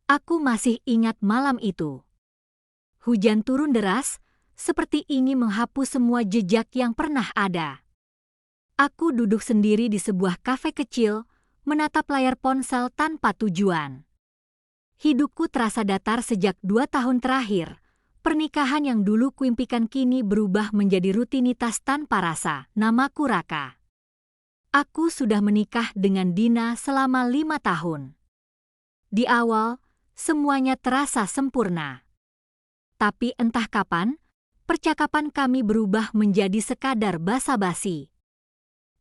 Aku masih ingat malam itu. Hujan turun deras, seperti ingin menghapus semua jejak yang pernah ada. Aku duduk sendiri di sebuah kafe kecil, menatap layar ponsel tanpa tujuan. Hidupku terasa datar sejak 2 tahun terakhir. Pernikahan yang dulu kuimpikan kini berubah menjadi rutinitas tanpa rasa. Namaku Raka. Aku sudah menikah dengan Dina selama 5 tahun. Di awal, semuanya terasa sempurna. Tapi entah kapan, percakapan kami berubah menjadi sekadar basa-basi.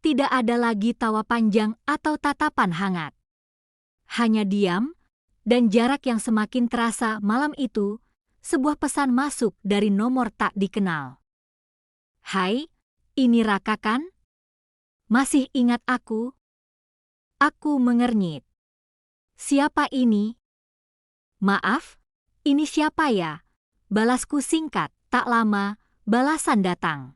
Tidak ada lagi tawa panjang atau tatapan hangat. Hanya diam, dan jarak yang semakin terasa. Malam itu, sebuah pesan masuk dari nomor tak dikenal. "Hai, ini Raka kan? Masih ingat aku?" Aku mengernyit. "Siapa ini?" "Maaf, ini siapa ya?" Balasku singkat. Tak lama, balasan datang.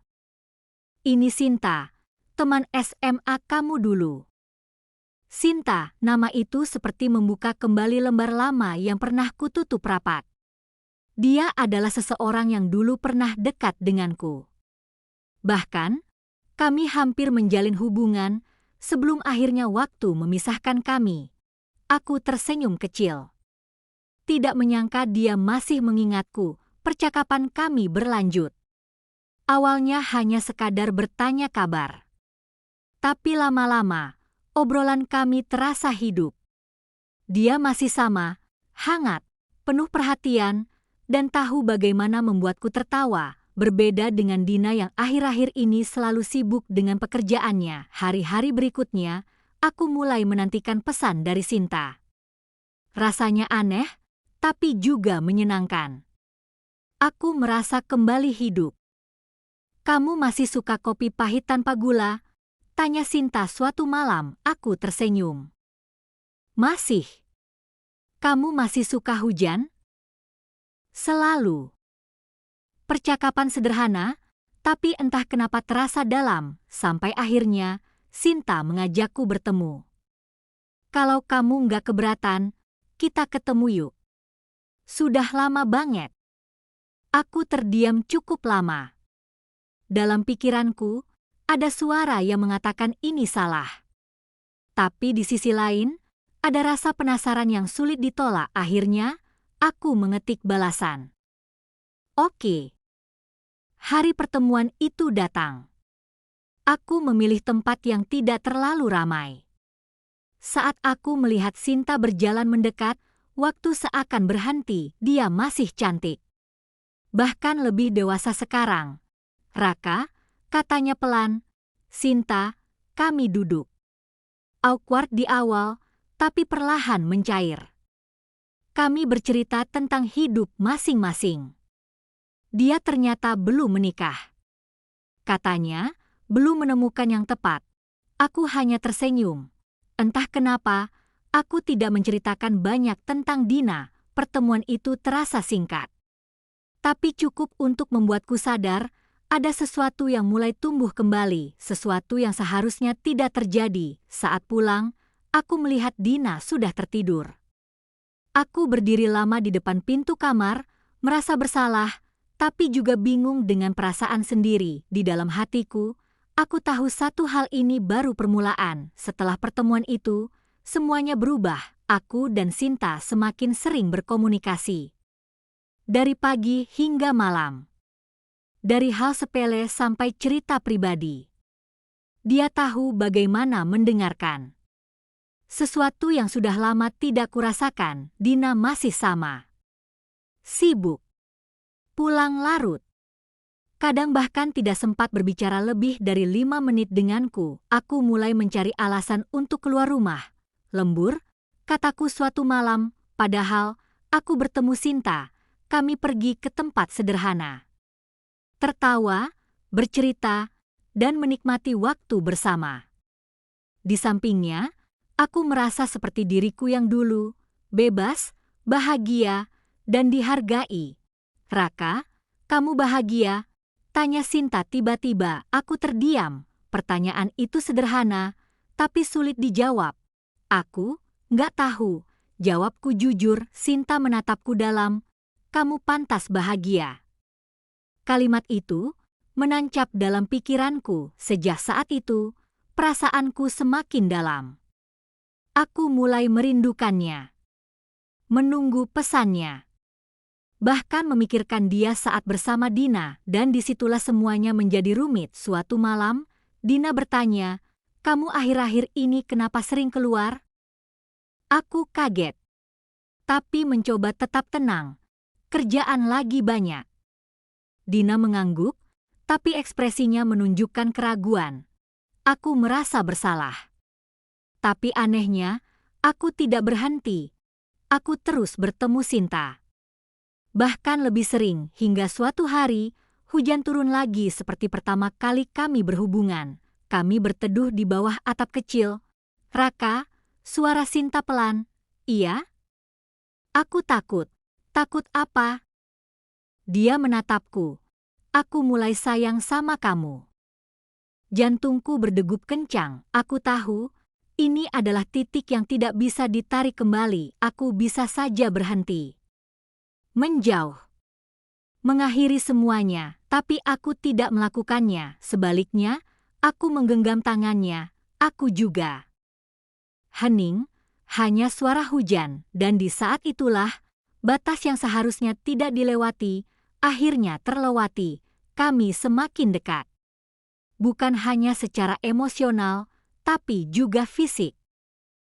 "Ini Sinta, teman SMA kamu dulu." Sinta, nama itu seperti membuka kembali lembar lama yang pernah kututup rapat. Dia adalah seseorang yang dulu pernah dekat denganku. Bahkan, kami hampir menjalin hubungan sebelum akhirnya waktu memisahkan kami. Aku tersenyum kecil. Tidak menyangka dia masih mengingatku. Percakapan kami berlanjut. Awalnya hanya sekadar bertanya kabar. Tapi lama-lama, obrolan kami terasa hidup. Dia masih sama, hangat, penuh perhatian, dan tahu bagaimana membuatku tertawa. Berbeda dengan Dina yang akhir-akhir ini selalu sibuk dengan pekerjaannya. Hari-hari berikutnya, aku mulai menantikan pesan dari Sinta. Rasanya aneh, tapi juga menyenangkan. Aku merasa kembali hidup. "Kamu masih suka kopi pahit tanpa gula?" tanya Sinta suatu malam. Aku tersenyum. "Masih." "Kamu masih suka hujan?" "Selalu." Percakapan sederhana, tapi entah kenapa terasa dalam, sampai akhirnya Sinta mengajakku bertemu. "Kalau kamu nggak keberatan, kita ketemu yuk. Sudah lama banget." Aku terdiam cukup lama. Dalam pikiranku, ada suara yang mengatakan ini salah. Tapi di sisi lain, ada rasa penasaran yang sulit ditolak. Akhirnya, aku mengetik balasan. "Oke." Hari pertemuan itu datang. Aku memilih tempat yang tidak terlalu ramai. Saat aku melihat Sinta berjalan mendekat, waktu seakan berhenti. Dia masih cantik. Bahkan lebih dewasa sekarang. "Raka," katanya pelan. "Sinta, kami duduk." Awkward di awal, tapi perlahan mencair. Kami bercerita tentang hidup masing-masing. Dia ternyata belum menikah. Katanya, belum menemukan yang tepat. Aku hanya tersenyum. Entah kenapa, aku tidak menceritakan banyak tentang Dina. Pertemuan itu terasa singkat. Tapi cukup untuk membuatku sadar, ada sesuatu yang mulai tumbuh kembali, sesuatu yang seharusnya tidak terjadi. Saat pulang, aku melihat Dina sudah tertidur. Aku berdiri lama di depan pintu kamar, merasa bersalah, tapi juga bingung dengan perasaan sendiri. Di dalam hatiku, aku tahu satu hal ini baru permulaan. Setelah pertemuan itu, semuanya berubah. Aku dan Sinta semakin sering berkomunikasi. Dari pagi hingga malam. Dari hal sepele sampai cerita pribadi. Dia tahu bagaimana mendengarkan. Sesuatu yang sudah lama tidak kurasakan. Dina masih sama. Sibuk. Pulang larut. Kadang bahkan tidak sempat berbicara lebih dari 5 menit denganku. Aku mulai mencari alasan untuk keluar rumah. "Lembur," kataku suatu malam, padahal aku bertemu Sinta. Kami pergi ke tempat sederhana. Tertawa, bercerita, dan menikmati waktu bersama. Di sampingnya, aku merasa seperti diriku yang dulu, bebas, bahagia, dan dihargai. "Raka, kamu bahagia?" tanya Sinta tiba-tiba. Aku terdiam. Pertanyaan itu sederhana, tapi sulit dijawab. Aku nggak tahu. Jawabku jujur. Sinta menatapku dalam, kamu pantas bahagia. Kalimat itu menancap dalam pikiranku. Sejak saat itu, perasaanku semakin dalam. Aku mulai merindukannya, menunggu pesannya. Bahkan memikirkan dia saat bersama Dina, dan disitulah semuanya menjadi rumit. Suatu malam, Dina bertanya, kamu akhir-akhir ini kenapa sering keluar? Aku kaget, tapi mencoba tetap tenang. Kerjaan lagi banyak. Dina mengangguk, tapi ekspresinya menunjukkan keraguan. Aku merasa bersalah. Tapi anehnya, aku tidak berhenti. Aku terus bertemu Sinta. Bahkan lebih sering, hingga suatu hari, hujan turun lagi seperti pertama kali kami berhubungan. Kami berteduh di bawah atap kecil. Raka, suara Sinta pelan. Iya? Aku takut. Takut apa? Dia menatapku. Aku mulai sayang sama kamu. Jantungku berdegup kencang. Aku tahu, ini adalah titik yang tidak bisa ditarik kembali. Aku bisa saja berhenti, menjauh, mengakhiri semuanya, tapi aku tidak melakukannya. Sebaliknya, aku menggenggam tangannya. Aku juga. Hening, hanya suara hujan, dan di saat itulah, batas yang seharusnya tidak dilewati, akhirnya terlewati. Kami semakin dekat. Bukan hanya secara emosional, tapi juga fisik.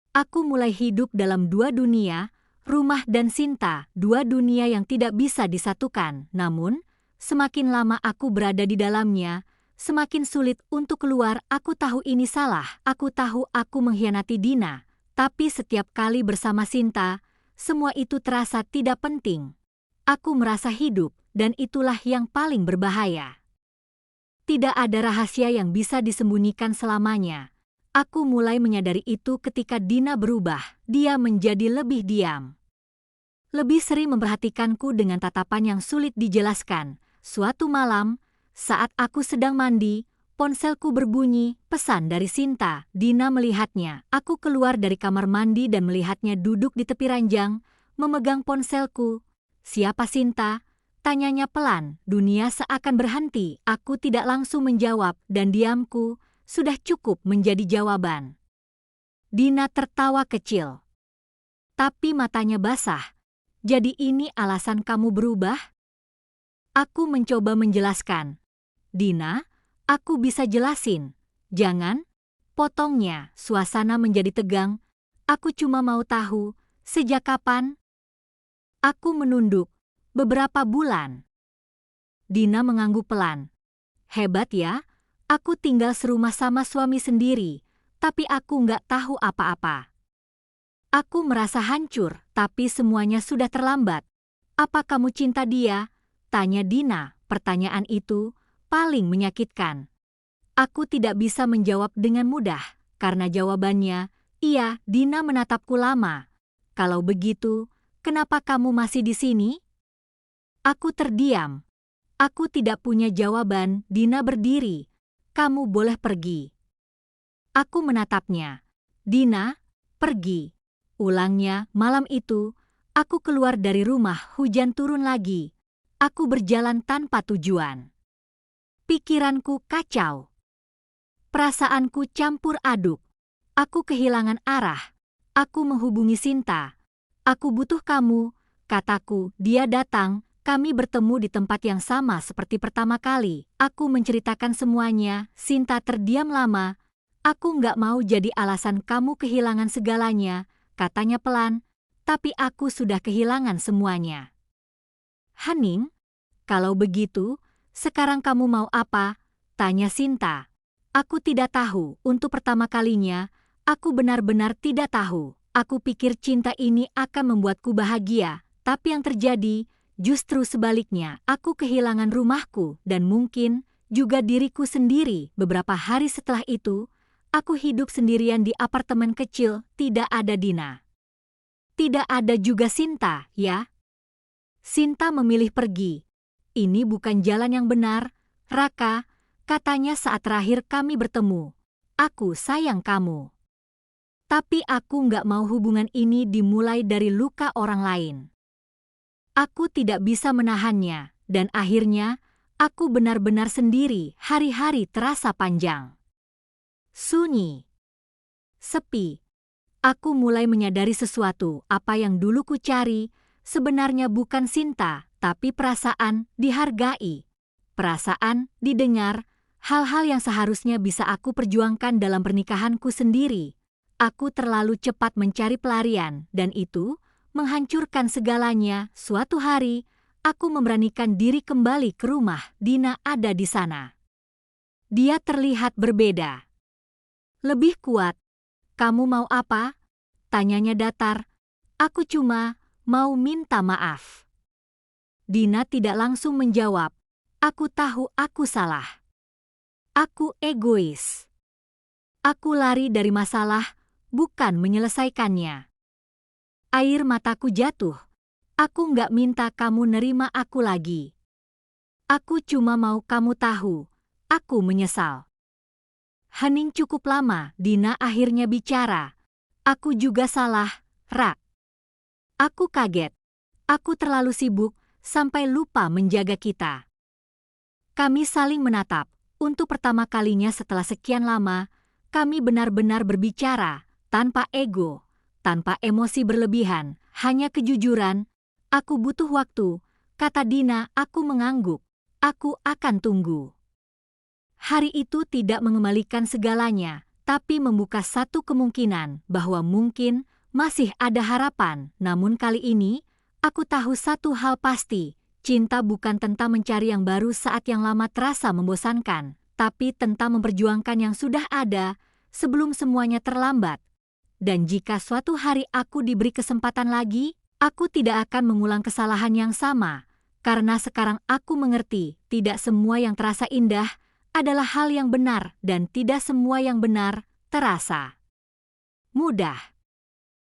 Aku mulai hidup dalam dua dunia, rumah dan Sinta, dua dunia yang tidak bisa disatukan. Namun, semakin lama aku berada di dalamnya, semakin sulit untuk keluar. Aku tahu ini salah, aku tahu aku mengkhianati Dina, tapi setiap kali bersama Sinta, semua itu terasa tidak penting. Aku merasa hidup, dan itulah yang paling berbahaya. Tidak ada rahasia yang bisa disembunyikan selamanya. Aku mulai menyadari itu ketika Dina berubah. Dia menjadi lebih diam, lebih sering memperhatikanku dengan tatapan yang sulit dijelaskan. Suatu malam, saat aku sedang mandi, ponselku berbunyi, pesan dari Sinta. Dina melihatnya. Aku keluar dari kamar mandi dan melihatnya duduk di tepi ranjang, memegang ponselku. Siapa Sinta? Tanyanya pelan. Dunia seakan berhenti. Aku tidak langsung menjawab, dan diamku sudah cukup menjadi jawaban. Dina tertawa kecil, tapi matanya basah. Jadi ini alasan kamu berubah? Aku mencoba menjelaskan. Dina, aku bisa jelasin. Jangan, potongnya. Suasana menjadi tegang. Aku cuma mau tahu, sejak kapan? Aku menunduk. Beberapa bulan. Dina mengangguk pelan. Hebat ya, aku tinggal serumah sama suami sendiri, tapi aku nggak tahu apa-apa. Aku merasa hancur, tapi semuanya sudah terlambat. Apa kamu cinta dia? Tanya Dina. Pertanyaan itu paling menyakitkan. Aku tidak bisa menjawab dengan mudah, karena jawabannya, iya. Dina menatapku lama. Kalau begitu, kenapa kamu masih di sini? Aku terdiam. Aku tidak punya jawaban. Dina berdiri. Kamu boleh pergi. Aku menatapnya. Dina, pergi. Ulangnya, malam itu, aku keluar dari rumah. Hujan turun lagi. Aku berjalan tanpa tujuan. Pikiranku kacau. Perasaanku campur aduk. Aku kehilangan arah. Aku menghubungi Sinta. Aku butuh kamu, kataku. Dia datang. Kami bertemu di tempat yang sama seperti pertama kali. Aku menceritakan semuanya. Sinta terdiam lama. Aku nggak mau jadi alasan kamu kehilangan segalanya, katanya pelan. Tapi aku sudah kehilangan semuanya. Hening, kalau begitu, sekarang kamu mau apa? Tanya Sinta. Aku tidak tahu. Untuk pertama kalinya, aku benar-benar tidak tahu. Aku pikir cinta ini akan membuatku bahagia, tapi yang terjadi justru sebaliknya. Aku kehilangan rumahku dan mungkin juga diriku sendiri. Beberapa hari setelah itu, aku hidup sendirian di apartemen kecil. Tidak ada Dina. Tidak ada juga Sinta, ya. Sinta memilih pergi. Ini bukan jalan yang benar, Raka, katanya saat terakhir kami bertemu. Aku sayang kamu. Tapi aku nggak mau hubungan ini dimulai dari luka orang lain. Aku tidak bisa menahannya, dan akhirnya, aku benar-benar sendiri. Hari-hari terasa panjang. Sunyi. Sepi. Aku mulai menyadari sesuatu. Apa yang dulu ku cari, sebenarnya bukan cinta, tapi perasaan dihargai. Perasaan didengar, hal-hal yang seharusnya bisa aku perjuangkan dalam pernikahanku sendiri. Aku terlalu cepat mencari pelarian, dan itu menghancurkan segalanya. Suatu hari, aku memberanikan diri kembali ke rumah. Dina ada di sana. Dia terlihat berbeda. Lebih kuat. Kamu mau apa? Tanyanya datar. Aku cuma mau minta maaf. Dina tidak langsung menjawab. Aku tahu aku salah. Aku egois. Aku lari dari masalah, bukan menyelesaikannya. Air mataku jatuh. Aku nggak minta kamu nerima aku lagi. Aku cuma mau kamu tahu, aku menyesal. Hening cukup lama, Dina akhirnya bicara. Aku juga salah, Rak. Aku kaget. Aku terlalu sibuk, sampai lupa menjaga kita. Kami saling menatap. Untuk pertama kalinya setelah sekian lama, kami benar-benar berbicara, tanpa ego, tanpa emosi berlebihan, hanya kejujuran. Aku butuh waktu, kata Dina. Aku mengangguk. Aku akan tunggu. Hari itu tidak mengembalikan segalanya, tapi membuka satu kemungkinan bahwa mungkin masih ada harapan. Namun kali ini, aku tahu satu hal pasti, cinta bukan tentang mencari yang baru saat yang lama terasa membosankan, tapi tentang memperjuangkan yang sudah ada sebelum semuanya terlambat. Dan jika suatu hari aku diberi kesempatan lagi, aku tidak akan mengulang kesalahan yang sama, karena sekarang aku mengerti tidak semua yang terasa indah adalah hal yang benar dan tidak semua yang benar terasa mudah.